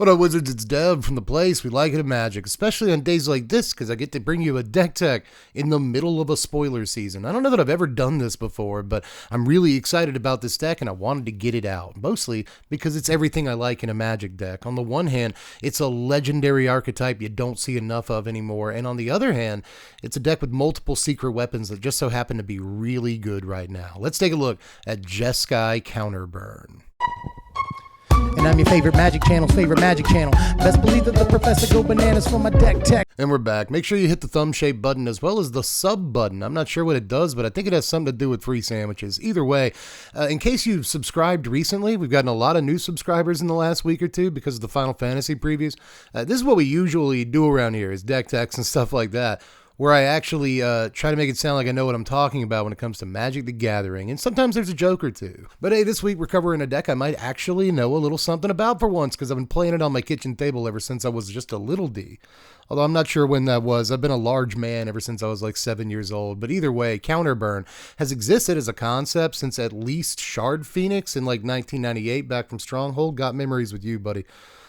What up, Wizards? It's Dev from the place we like it in Magic, especially on days like this because I get to bring you a deck tech in the middle of a spoiler season. I don't know that I've ever done this before, but I'm really excited about this deck and I wanted to get it out, mostly because it's everything I like in a Magic deck. On the one hand, it's a legendary archetype you don't see enough of anymore, and on the other hand, it's a deck with multiple secret weapons that just so happen to be really good right now. Let's take a look at Jeskai Counterburn. And I'm your favorite Magic Channel's favorite Magic Channel. Best believe that the professor go bananas for my deck tech. And we're back. Make sure you hit the thumb-shaped button as well as the sub button. I'm not sure what it does, but I think it has something to do with free sandwiches. Either way, in case you've subscribed recently, we've gotten a lot of new subscribers in the last week or two because of the Final Fantasy previews. This is what we usually do around here, is deck techs and stuff like that, where I actually try to make it sound like I know what I'm talking about when it comes to Magic the Gathering, and sometimes there's a joke or two. But hey, this week we're covering a deck I might actually know a little something about for once, because I've been playing it on my kitchen table ever since I was just a little D. Although I'm not sure when that was. I've been a large man ever since I was like 7 years old. But either way, Counterburn has existed as a concept since at least Shard Phoenix in like 1998 back from Stronghold. Got memories with you, buddy.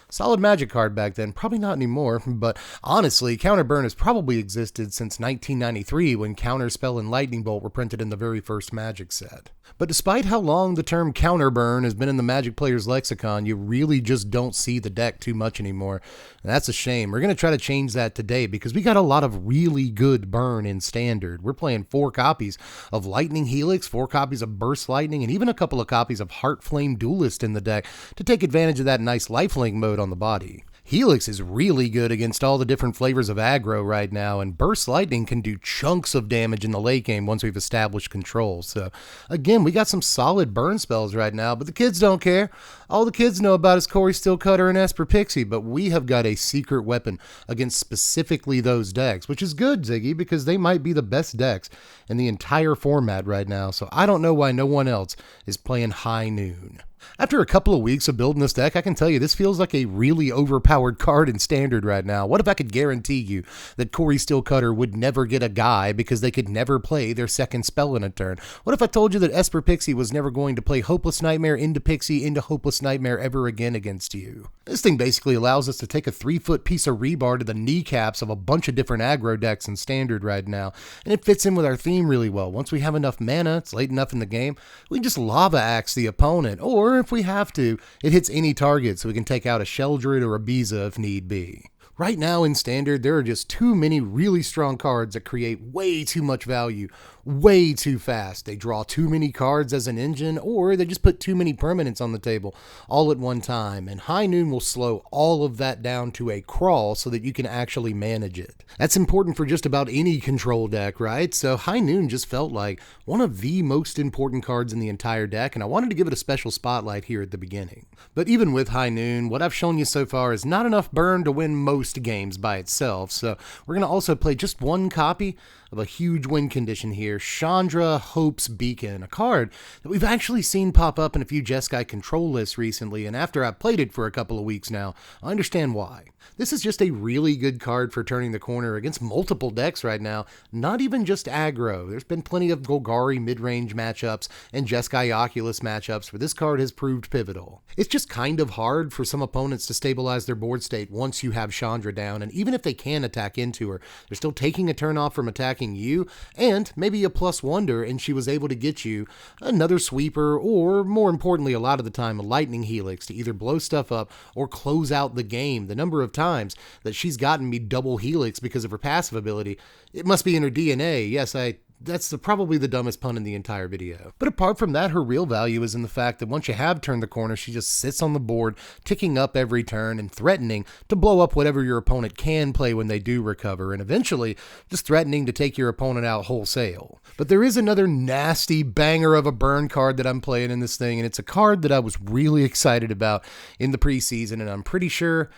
Solid Magic card back then, probably not anymore, but honestly, Counterburn has probably existed since 1993 when Counterspell and Lightning Bolt were printed in the very first Magic set. But despite how long the term Counterburn has been in the Magic player's lexicon, you really just don't see the deck too much anymore. And that's a shame. We're going to try to change that today because we got a lot of really good burn in Standard. We're playing 4 copies of Lightning Helix, 4 copies of Burst Lightning, and even a couple of copies of Heart Flame Duelist in the deck to take advantage of that nice lifelink mode on the body. Helix is really good against all the different flavors of aggro right now, and Burst Lightning can do chunks of damage in the late game once we've established control. So again, we got some solid burn spells right now, but the kids don't care. All the kids know about is Corey Steelcutter and Esper Pixie, but we have got a secret weapon against specifically those decks, which is good, Ziggy, because they might be the best decks in the entire format right now, so I don't know why no one else is playing High Noon. After a couple of weeks of building this deck, I can tell you this feels like a really overpowered card in Standard right now. What if I could guarantee you that Corey Steelcutter would never get a guy because they could never play their second spell in a turn? What if I told you that Esper Pixie was never going to play Hopeless Nightmare into Pixie into Hopeless Nightmare ever again against you? This thing basically allows us to take a 3-foot piece of rebar to the kneecaps of a bunch of different aggro decks in Standard right now, and it fits in with our theme really well. Once we have enough mana, it's late enough in the game, we can just Lava Axe the opponent, or if we have to, it hits any target so we can take out a Sheldred or a Biza if need be. Right now in Standard, there are just too many really strong cards that create way too much value, way too fast. They draw too many cards as an engine, or they just put too many permanents on the table all at one time, and High Noon will slow all of that down to a crawl so that you can actually manage it. That's important for just about any control deck, right? So High Noon just felt like one of the most important cards in the entire deck, and I wanted to give it a special spotlight here at the beginning. But even with High Noon, what I've shown you so far is not enough burn to win most games by itself, so we're going to also play just one copy of a huge win condition here, Chandra Hope's Beacon, a card that we've actually seen pop up in a few Jeskai control lists recently, and after I've played it for a couple of weeks now, I understand why. This is just a really good card for turning the corner against multiple decks right now, not even just aggro. There's been plenty of Golgari mid-range matchups and Jeskai Oculus matchups where this card has proved pivotal. It's just kind of hard for some opponents to stabilize their board state once you have Chandra down, and even if they can attack into her, they're still taking a turn off from attacking you, and maybe a plus wonder, and she was able to get you another sweeper, or more importantly a lot of the time a lightning helix to either blow stuff up or close out the game. The number of times that she's gotten me double helix because of her passive ability, it must be in her DNA. Yes, that's probably the dumbest pun in the entire video. But apart from that, her real value is in the fact that once you have turned the corner, she just sits on the board, ticking up every turn and threatening to blow up whatever your opponent can play when they do recover, and eventually just threatening to take your opponent out wholesale. But there is another nasty banger of a burn card that I'm playing in this thing, and it's a card that I was really excited about in the preseason, and I'm pretty sure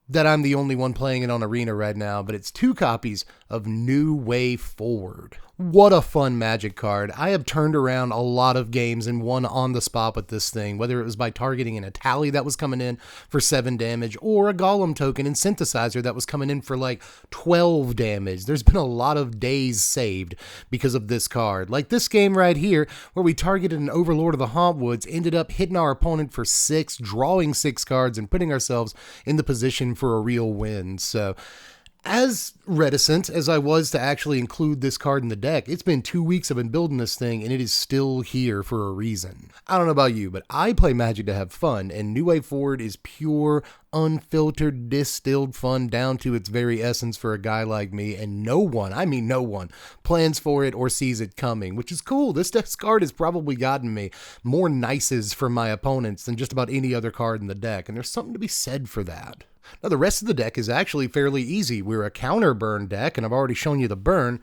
that I'm the only one playing it on Arena right now, but it's 2 copies of New Way Forward. What a fun Magic card. I have turned around a lot of games and won on the spot with this thing, whether it was by targeting an Atali that was coming in for 7 damage or a Golem token and Synthesizer that was coming in for like 12 damage. There's been a lot of days saved because of this card. Like this game right here where we targeted an Overlord of the Hauntwoods, ended up hitting our opponent for 6, drawing 6 cards and putting ourselves in the position for a real win. So as reticent as I was to actually include this card in the deck, it's been 2 weeks I've been building this thing and it is still here for a reason. I don't know about you, but I play Magic to have fun, and New Way Forward is pure, unfiltered, distilled fun down to its very essence for a guy like me, and no one, I mean no one, plans for it or sees it coming, which is cool. This deck's card has probably gotten me more nices from my opponents than just about any other card in the deck, and there's something to be said for that. Now, the rest of the deck is actually fairly easy. We're a counter-burn deck, and I've already shown you the burn.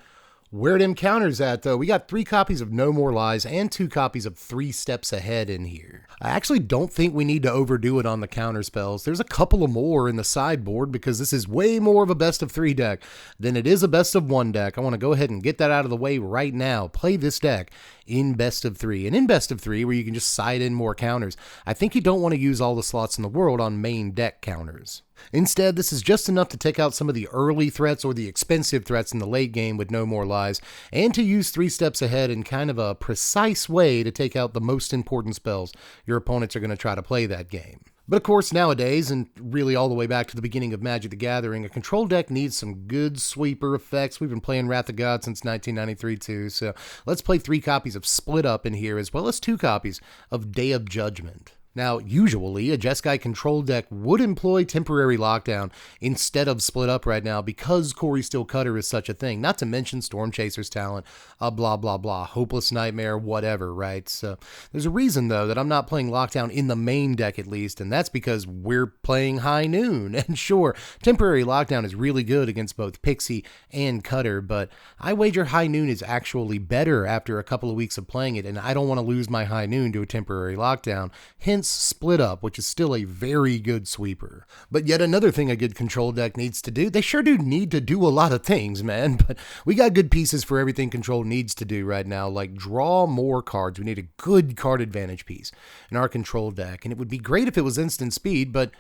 Where are them counters at, though? We got 3 copies of No More Lies and 2 copies of 3 Steps Ahead in here. I actually don't think we need to overdo it on the counter spells. There's a couple of more in the sideboard because this is way more of a best of 3 deck than it is a best of 1 deck. I want to go ahead and get that out of the way right now. Play this deck in best of 3. And in best of 3, where you can just side in more counters, I think you don't want to use all the slots in the world on main deck counters. Instead, this is just enough to take out some of the early threats or the expensive threats in the late game with No More Lies, and to use 3 steps ahead in kind of a precise way to take out the most important spells your opponents are going to try to play that game. But of course, nowadays, and really all the way back to the beginning of Magic the Gathering, a control deck needs some good sweeper effects. We've been playing Wrath of God since 1993 too, so let's play 3 copies of Split Up in here, as well as 2 copies of Day of Judgment. Now, usually, a Jeskai control deck would employ Temporary Lockdown instead of Split Up right now because Corey Steel Cutter is such a thing, not to mention Storm Chaser's talent, blah, blah, blah, Hopeless Nightmare, whatever, right? So there's a reason, though, that I'm not playing Lockdown in the main deck at least, and that's because we're playing High Noon. And sure, Temporary Lockdown is really good against both Pixie and Cutter, but I wager High Noon is actually better after a couple of weeks of playing it, and I don't want to lose my High Noon to a Temporary Lockdown. Hence, Split Up, which is still a very good sweeper. But yet another thing a good control deck needs to do, they sure do need to do a lot of things, man, but we got good pieces for everything control needs to do right now, like draw more cards. We need a good card advantage piece in our control deck, and it would be great if it was instant speed, but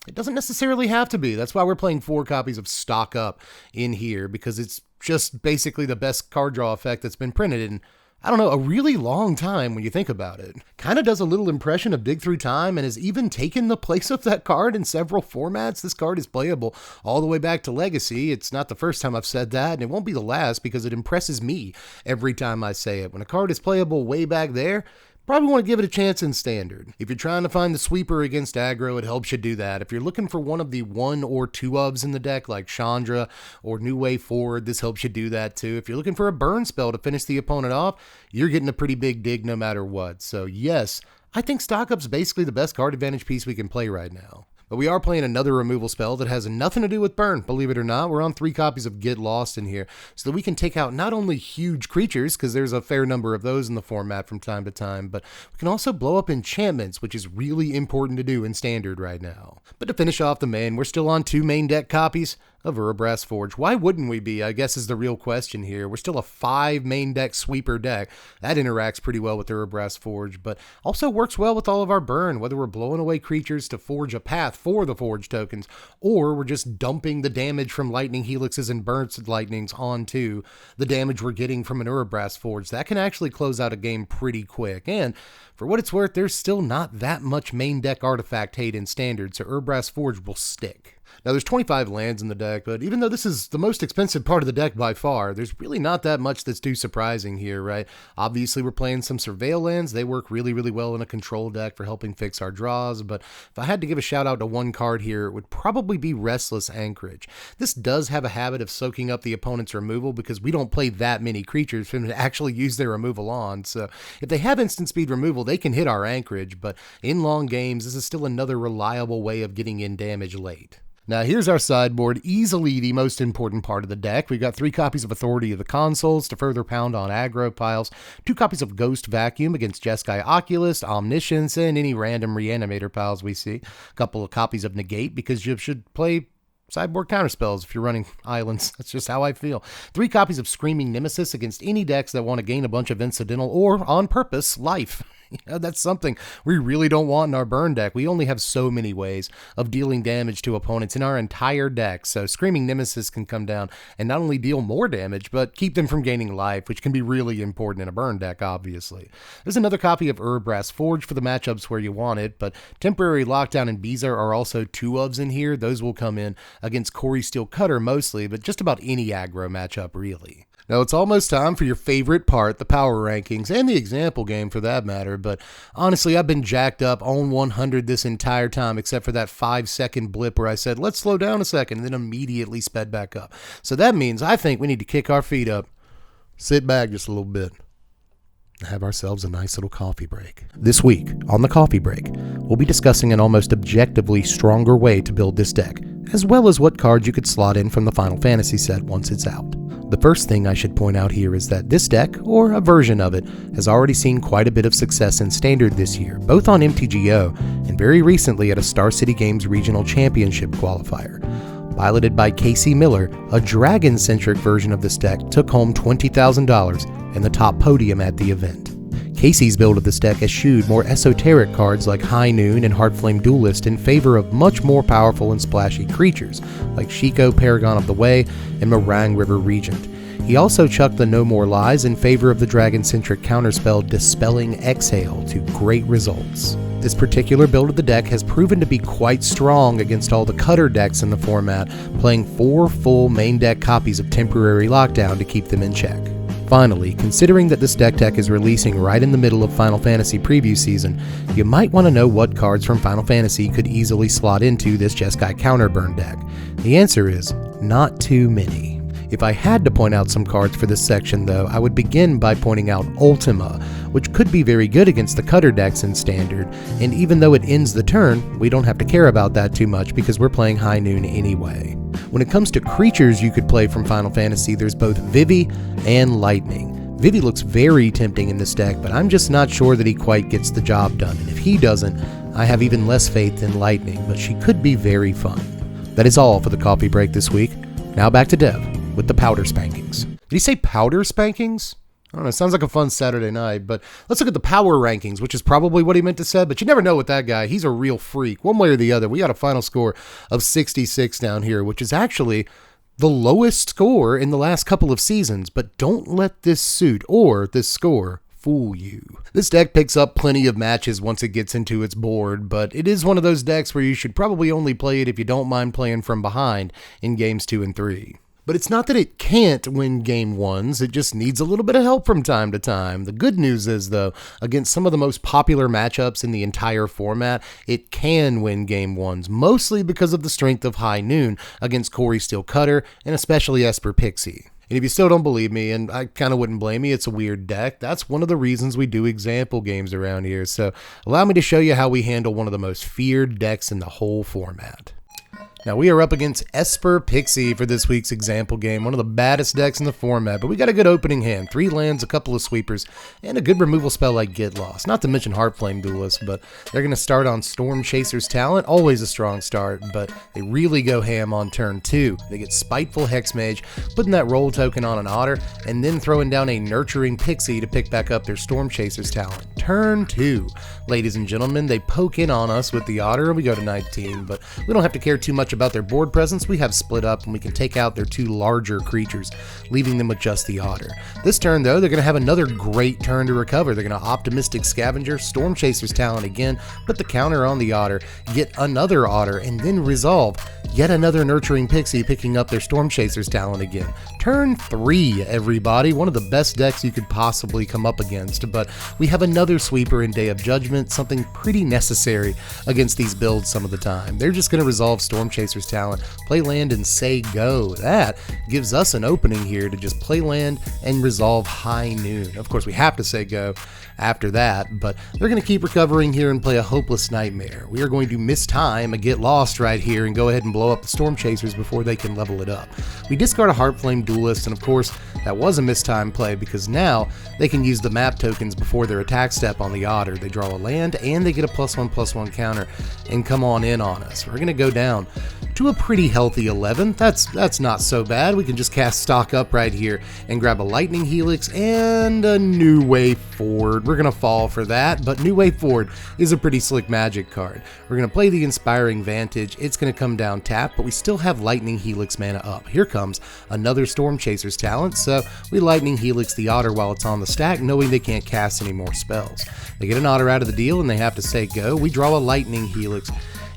it doesn't necessarily have to be. That's why we're playing 4 copies of Stock Up in here, because it's just basically the best card draw effect that's been printed in, I don't know, a really long time when you think about it. Kind of does a little impression of Dig Through Time and has even taken the place of that card in several formats. This card is playable all the way back to Legacy. It's not the first time I've said that, and it won't be the last because it impresses me every time I say it. When a card is playable way back there, probably want to give it a chance in Standard. If you're trying to find the sweeper against aggro, it helps you do that. If you're looking for one of the 1 or 2 ofs in the deck, like Chandra or New Way Forward, this helps you do that too. If you're looking for a burn spell to finish the opponent off, you're getting a pretty big dig no matter what. So yes, I think Stock Up's basically the best card advantage piece we can play right now. But we are playing another removal spell that has nothing to do with burn, believe it or not. We're on 3 copies of Get Lost in here, so that we can take out not only huge creatures, because there's a fair number of those in the format from time to time, but we can also blow up enchantments, which is really important to do in Standard right now. But to finish off the main, we're still on 2 main deck copies of Urabrask Forge. Why wouldn't we be, I guess, is the real question here. We're still a 5 main deck sweeper deck. That interacts pretty well with Urabrask Forge, but also works well with all of our burn, whether we're blowing away creatures to forge a path for the forge tokens, or we're just dumping the damage from lightning helixes and burnt lightnings onto the damage we're getting from an Urabrask Forge. That can actually close out a game pretty quick, and for what it's worth, there's still not that much main deck artifact hate in Standard, so Urabrask Forge will stick. Now, there's 25 lands in the deck, but even though this is the most expensive part of the deck by far, there's really not that much that's too surprising here, right? Obviously, we're playing some Surveil lands. They work really, really well in a control deck for helping fix our draws, but if I had to give a shout out to one card here, it would probably be Restless Anchorage. This does have a habit of soaking up the opponent's removal because we don't play that many creatures for them to actually use their removal on, so if they have instant speed removal, they can hit our Anchorage, but in long games, this is still another reliable way of getting in damage late. Now here's our sideboard, easily the most important part of the deck. We've got 3 copies of Authority of the Consuls to further pound on aggro piles, 2 copies of Ghost Vacuum against Jeskai Oculist, Omniscience, and any random Reanimator piles we see, a couple of copies of Negate because you should play sideboard counterspells if you're running islands. That's just how I feel. 3 copies of Screaming Nemesis against any decks that want to gain a bunch of incidental or on purpose life. That's something we really don't want in our burn deck. We only have so many ways of dealing damage to opponents in our entire deck, so Screaming Nemesis can come down and not only deal more damage, but keep them from gaining life, which can be really important in a burn deck, obviously. There's another copy of Urabrask Forge for the matchups where you want it, but Temporary Lockdown and Beezer are also 2-ofs in here. Those will come in against Corey Steel Cutter mostly, but just about any aggro matchup, really. Now, it's almost time for your favorite part, the power rankings, and the example game for that matter, but honestly, I've been jacked up on 100 this entire time, except for that 5-second blip where I said, let's slow down a second, and then immediately sped back up. So that means I think we need to kick our feet up, sit back just a little bit, and have ourselves a nice little coffee break. This week, on the coffee break, we'll be discussing an almost objectively stronger way to build this deck, as well as what cards you could slot in from the Final Fantasy set once it's out. The first thing I should point out here is that this deck, or a version of it, has already seen quite a bit of success in Standard this year, both on MTGO and very recently at a Star City Games Regional Championship qualifier. Piloted by Casey Miller, a dragon-centric version of this deck took home $20,000 and the top podium at the event. Casey's build of this deck eschewed more esoteric cards like High Noon and Heartflame Duelist in favor of much more powerful and splashy creatures like Shiko, Paragon of the Way, and Meringue River Regent. He also chucked the No More Lies in favor of the dragon-centric counterspell Dispelling Exhale to great results. This particular build of the deck has proven to be quite strong against all the cutter decks in the format, playing 4 full main deck copies of Temporary Lockdown to keep them in check. Finally, considering that this deck tech is releasing right in the middle of Final Fantasy preview season, you might want to know what cards from Final Fantasy could easily slot into this Jeskai Counterburn deck. The answer is, not too many. If I had to point out some cards for this section though, I would begin by pointing out Ultima, which could be very good against the cutter decks in Standard, and even though it ends the turn, we don't have to care about that too much because we're playing High Noon anyway. When it comes to creatures you could play from Final Fantasy, there's both Vivi and Lightning. Vivi looks very tempting in this deck, but I'm just not sure that he quite gets the job done, and if he doesn't, I have even less faith in Lightning, but she could be very fun. That is all for the coffee break this week. Now back to Dev with the powder spankings. Did he say powder spankings? I don't know, sounds like a fun Saturday night, but let's look at the power rankings, which is probably what he meant to say, but you never know with that guy. He's a real freak, one way or the other. We got a final score of 66 down here, which is actually the lowest score in the last couple of seasons, but don't let this suit or this score fool you. This deck picks up plenty of matches once it gets into its board, but it is one of those decks where you should probably only play it if you don't mind playing from behind in games 2 and 3. But it's not that it can't win game 1s, it just needs a little bit of help from time to time. The good news is, though, against some of the most popular matchups in the entire format, it can win game 1s, mostly because of the strength of High Noon against Corey Steel Cutter, and especially Esper Pixie. And if you still don't believe me, and I kind of wouldn't blame you, it's a weird deck, that's one of the reasons we do example games around here, so allow me to show you how we handle one of the most feared decks in the whole format. Now, we are up against Esper Pixie for this week's example game, one of the baddest decks in the format, but we got a good opening hand, 3 lands, a couple of sweepers, and a good removal spell like Get Lost. Not to mention Heartflame Duelist, but they're going to start on Storm Chaser's Talent, always a strong start, but they really go ham on turn 2. They get Spiteful Hexmage, putting that roll token on an Otter, and then throwing down a Nurturing Pixie to pick back up their Storm Chaser's Talent. Turn 2. Ladies and gentlemen, they poke in on us with the Otter, and we go to 19, but we don't have to care too much about their board presence. We have split up and we can take out their 2 larger creatures, leaving them with just the Otter. This turn though, they're going to have another great turn to recover. They're going to Optimistic Scavenger, Storm Chaser's Talent again, put the counter on the Otter, get another Otter, and then resolve yet another Nurturing Pixie, picking up their Storm Chaser's Talent again. Turn 3, everybody. One of the best decks you could possibly come up against, but we have another sweeper in Day of Judgment, something pretty necessary against these builds some of the time. They're just going to resolve Storm Chaser's Talent, play land, and say go. That gives us an opening here to just play land and resolve High Noon. Of course, we have to say go after that, but they're going to keep recovering here and play a Hopeless Nightmare. We are going to miss time and get lost right here and go ahead and blow up the Storm Chasers before they can level it up. We discard a Heartflame Duelist, and of course, that was a mistime play because now they can use the map tokens before their attack step on the Otter. They draw a land and they get a +1/+1 counter and come on in on us. We're going to go down to a pretty healthy 11. That's not so bad. We can just cast stock up right here and grab a Lightning Helix and a New Way Forward. We're going to fall for that, but New Way Forward is a pretty slick Magic card. We're going to play the Inspiring Vantage. It's going to come down tap, but we still have Lightning Helix mana up. Here comes another Storm Chaser's talent, so we Lightning Helix the Otter while it's on the stack, knowing they can't cast any more spells. They get an Otter out of the deal and they have to say go. We draw a Lightning Helix.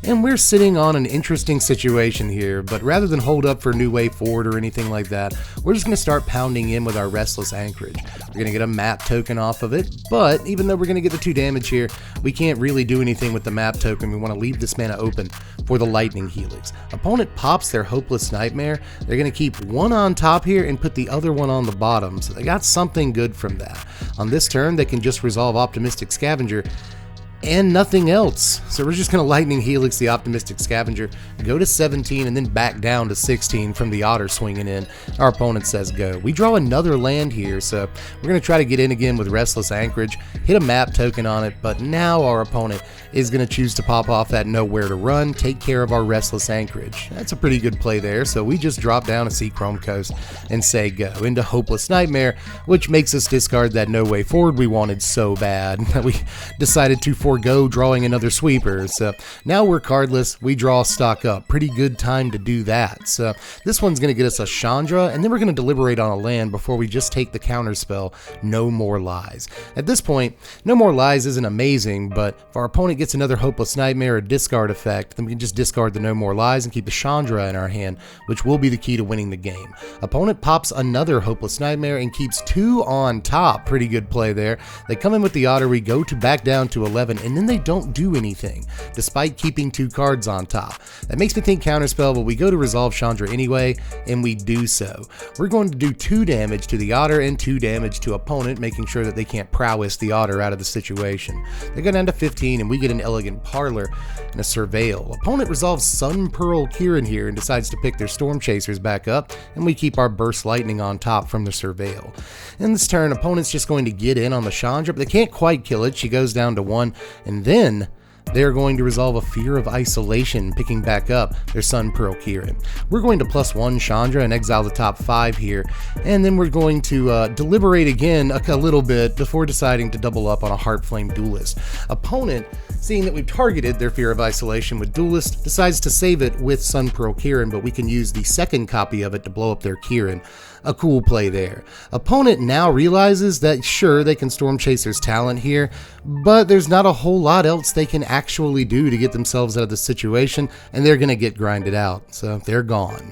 And we're sitting on an interesting situation here, but rather than hold up for New Way Forward or anything like that, we're just going to start pounding in with our Restless Anchorage. We're going to get a map token off of it, but even though we're going to get the 2 damage here, we can't really do anything with the map token. We want to leave this mana open for the Lightning Helix. Opponent pops their Hopeless Nightmare. They're going to keep one on top here and put the other one on the bottom, so they got something good from that. On this turn, they can just resolve Optimistic Scavenger and nothing else. So we're just going to Lightning Helix the Optimistic Scavenger, go to 17, and then back down to 16 from the Otter swinging in. Our opponent says go. We draw another land here, so we're going to try to get in again with Restless Anchorage, hit a map token on it, but now our opponent is going to choose to pop off that Nowhere to Run, take care of our Restless Anchorage. That's a pretty good play there, so we just drop down a Seachrome Coast and say go into Hopeless Nightmare, which makes us discard that No Way Forward we wanted so bad that we decided to forego drawing another sweeper. So now we're cardless, we draw stock up. Pretty good time to do that. So this one's going to get us a Chandra, and then we're going to deliberate on a land before we just take the counter spell No More Lies. At this point, No More Lies isn't amazing, but if our opponent gets another Hopeless Nightmare or discard effect, then we can just discard the No More Lies and keep the Chandra in our hand, which will be the key to winning the game. Opponent pops another Hopeless Nightmare and keeps 2 on top. Pretty good play there. They come in with the Otter, we go to back down to 11, and then they don't do anything, despite keeping 2 cards on top. That makes me think Counterspell, but we go to resolve Chandra anyway, and we do so. We're going to do 2 damage to the Otter and 2 damage to opponent, making sure that they can't prowess the Otter out of the situation. They go down to 15, and we get an Elegant Parlor and a Surveil. Opponent resolves Sun Pearl Kieran here and decides to pick their Storm Chasers back up, and we keep our Burst Lightning on top from the Surveil. In this turn, opponent's just going to get in on the Chandra, but they can't quite kill it. She goes down to 1, and then they're going to resolve a Fear of Isolation, picking back up their Sun Pearl Kieran. We're going to +1 Chandra and exile the top 5 here, and then we're going to deliberate again a little bit before deciding to double up on a Heartflame Duelist. Opponent, seeing that we've targeted their Fear of Isolation with Duelist, decides to save it with Sun Pearl Kieran, but we can use the second copy of it to blow up their Kieran. A cool play there. Opponent now realizes that sure, they can Storm Chaser's talent here, but there's not a whole lot else they can actually do to get themselves out of the situation, and they're going to get grinded out, so they're gone.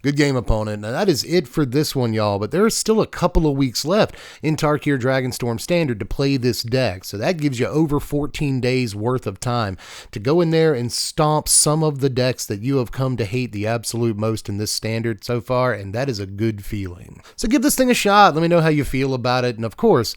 Good game, opponent. Now that is it for this one, y'all, but there are still a couple of weeks left in Tarkir Dragonstorm Standard to play this deck, so that gives you over 14 days worth of time to go in there and stomp some of the decks that you have come to hate the absolute most in this Standard so far, and that is a good feeling. So give this thing a shot. Let me know how you feel about it, and of course,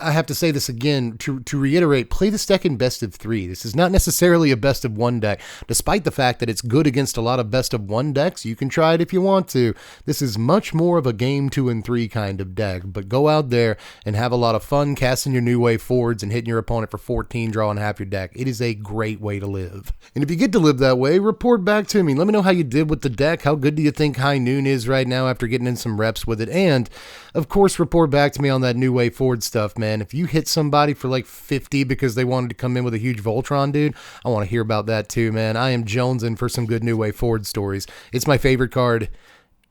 I have to say this again to reiterate, play this deck in best of 3. This is not necessarily a best of 1 deck. Despite the fact that it's good against a lot of best of 1 decks, you can try it if you want to. This is much more of a game 2 and 3 kind of deck, but go out there and have a lot of fun casting your New Way Forwards and hitting your opponent for 14, drawing half your deck. It is a great way to live. And if you get to live that way, report back to me. Let me know how you did with the deck. How good do you think High Noon is right now after getting in some reps with it? And, of course, report back to me on that New Way Forward stuff, man. If you hit somebody for like 50 because they wanted to come in with a huge Voltron, dude, I want to hear about that too, man. I am jonesing for some good New Way Forward stories. It's my favorite card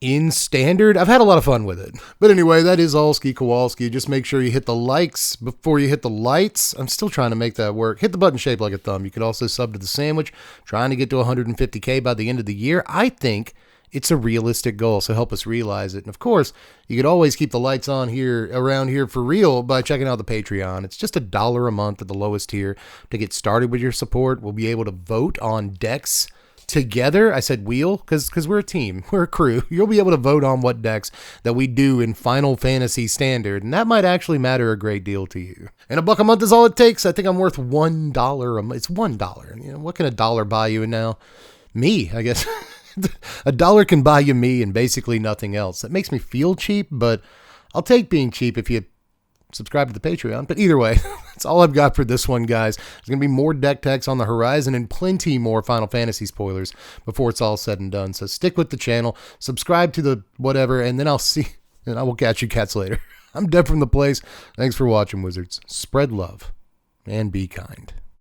in Standard. I've had a lot of fun with it. But anyway, that is all Ski Kowalski. Just make sure you hit the likes before you hit the lights. I'm still trying to make that work. Hit the button shaped like a thumb. You could also sub to the sandwich. Trying to get to 150K by the end of the year. I think it's a realistic goal, so help us realize it. And of course, you could always keep the lights on here around here for real by checking out the Patreon. It's just $1 a month at the lowest tier to get started with your support. We'll be able to vote on decks together. I said wheel because we're a team. We're a crew. You'll be able to vote on what decks that we do in Final Fantasy Standard, and that might actually matter a great deal to you. And $1 a month is all it takes. I think I'm worth $1 a month. It's $1. You know, what can $1 buy you now? Me, I guess. $1 can buy you me and basically nothing else. That makes me feel cheap, but I'll take being cheap if you subscribe to the Patreon. But either way, that's all I've got for this one, guys. There's going to be more deck techs on the horizon and plenty more Final Fantasy spoilers before it's all said and done. So stick with the channel, subscribe to the whatever, and then I will catch you cats later. I'm Dev from the place. Thanks for watching, Wizards. Spread love and be kind.